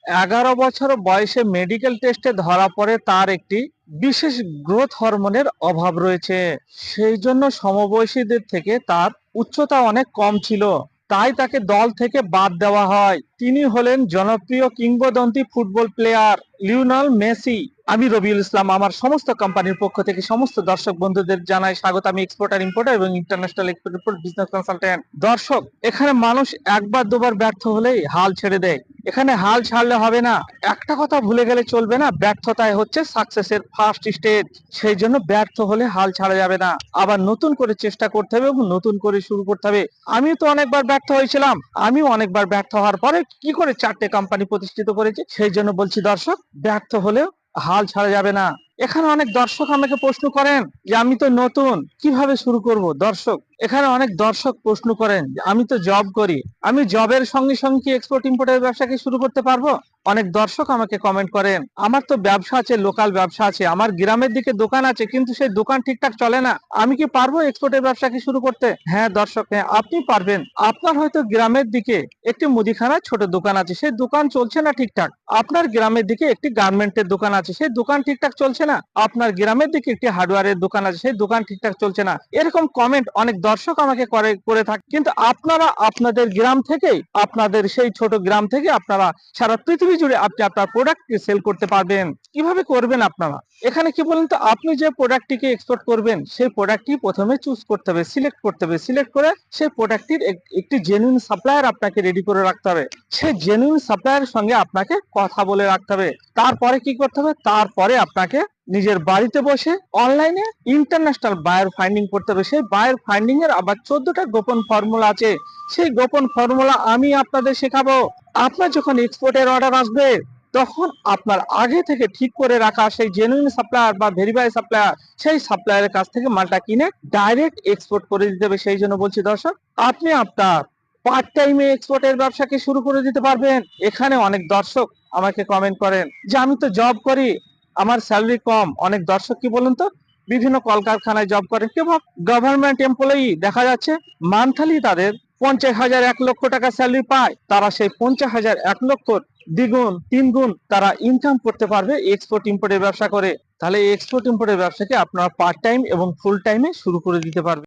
11 বছর বয়সে মেডিকেল টেস্টে ধরা পড়ে তার একটি বিশেষ গ্রোথ হরমোনের অভাব রয়েছে। সেই জন্য সমবয়সীদের থেকে তার উচ্চতা অনেক কম ছিল, তাই তাকে দল থেকে বাদ দেওয়া হয়। তিনি হলেন জনপ্রিয় কিংবদন্তি ফুটবল প্লেয়ার লিওনেল মেসি। আমি রবিউল ইসলাম আমার সমস্ত কোম্পানির পক্ষ থেকে সমস্ত দর্শক বন্ধুদের জানাই স্বাগত। আমি এক্সপোর্টার ইম্পোর্টার এবং ইন্টারন্যাশনাল এক্সপোর্ট বিজনেস কনসালটেন্ট। দর্শক, এখানে মানুষ একবার দুবার ব্যর্থ হলেই হাল ছেড়ে দেয়। এখানে হাল ছাড়লে হবে না, একটা কথা ভুলে গেলে চলবে না, ব্যর্থতায় হচ্ছে সাকসেসের ফার্স্ট স্টেজ। সেই জন্য ব্যর্থ হলে হাল ছাড়া যাবে না, আবার নতুন করে চেষ্টা করতে হবে এবং নতুন করে শুরু করতে হবে। আমি তো অনেকবার ব্যর্থ হয়েছিলাম, আমিও অনেকবার ব্যর্থ হওয়ার পরে কি করে 4টে কোম্পানি প্রতিষ্ঠিত করেছি। সেই জন্য বলছি দর্শক, ব্যর্থ হলেও হাল ছাড়া যাবে না। এখানে অনেক দর্শক আমাকে প্রশ্ন করেন যে আমি তো নতুন, কিভাবে শুরু করব। দর্শক, এখানে অনেক দর্শক প্রশ্ন করেন যে আমি তো জব করি, আমি জবের সঙ্গে সঙ্গে কি এক্সপোর্ট ইম্পোর্টের ব্যবসা কি শুরু করতে পারবো। অনেক দর্শক আমাকে কমেন্ট করেন আমার তো ব্যবসা আছে, লোকাল ব্যবসা আছে, আমার গ্রামের দিকে দোকান আছে, কিন্তু সেই দোকান ঠিকঠাক চলে না, আমি কি পারবো এক্সপোর্টের ব্যবসা কি শুরু করতে। হ্যাঁ দর্শক, হ্যাঁ আপনি পারবেন। আপনার হয়তো গ্রামের দিকে একটি মুদিখানার ছোট দোকান আছে, সেই দোকান চলছে না ঠিকঠাক। আপনার গ্রামের দিকে একটি গার্মেন্টের দোকান আছে, সেই দোকান ঠিকঠাক চলছে না। আপনার গ্রামের দিকে একটি হার্ডওয়্যারের দোকান আছে, সেই দোকান ঠিকঠাক চলছে না। এরকম কমেন্ট অনেক দর্শক আমাকে করে থাকে। কিন্তু আপনারা আপনাদের গ্রাম থেকেই, আপনাদের সেই ছোট গ্রাম থেকে আপনারা সারা পৃথিবী জুড়ে আপনি আপনার প্রোডাক্টকে সেল করতে পারবেন। কিভাবে করবেন আপনারা, এখানে কি বলেন তো, আপনি যে প্রোডাক্টটিকে এক্সপোর্ট করবেন সেই প্রোডাক্টটি প্রথমে চুজ করতে হবে, সিলেক্ট করতে হবে। সিলেক্ট করে সেই প্রোডাক্টটির একটি জেনুইন সাপ্লায়ার আপনাকে রেডি করে রাখতে হবে। সেই জেনুইন সাপ্লায়ারের সঙ্গে আপনাকে কথা বলে রাখতে হবে। তারপরে কি করতে হবে, তারপরে আপনাকে নিজের বাড়িতে বসে অনলাইনে ইন্টারন্যাশনাল বায়ার ফাইন্ডিং করতে হবে। সেই বায়ার ফাইন্ডিং এর আবার 14টা গোপন ফর্মুলা আছে, সেই গোপন ফর্মুলা আমি আপনাদের শেখাবো। আপনার যখন এক্সপোর্টের অর্ডার আসবে, তখন আপনার আগে থেকে ঠিক করে রাখা সেই জেনুইন সাপ্লায়ার বা ভেরিফাই সাপ্লায়ার, সেই সাপ্লায়ারের কাছ থেকে মালটা কিনে ডাইরেক্ট এক্সপোর্ট করে দিতে হবে। সেই জন্য বলছি দর্শক, আপনি আপনার পার্ট টাইমে এক্সপোর্টের ব্যবসাকে শুরু করে দিতে পারবেন। এখানে অনেক দর্শক আমাকে কমেন্ট করেন যে আমি তো জব করি, আমার স্যালারি কম। অনেক দর্শক কি বলেন তো, বিভিন্ন কলকারখানায় জব করেন, কেউ গভর্নমেন্ট এমপ্লয়ি, দেখা যাচ্ছে মান্থলি তাদের 50,000 1 লক্ষ টাকা স্যালারি পায়। তারা সেই 50,000 1 লক্ষ দ্বিগুণ 3 গুণ তারা ইনকাম করতে পারবে এক্সপোর্ট ইম্পোর্টের ব্যবসা করে। তাহলে এক্সপোর্ট ইম্পোর্টের ব্যবসাকে আপনারা পার্ট টাইম এবং ফুল টাইমে শুরু করে দিতে পারবেন।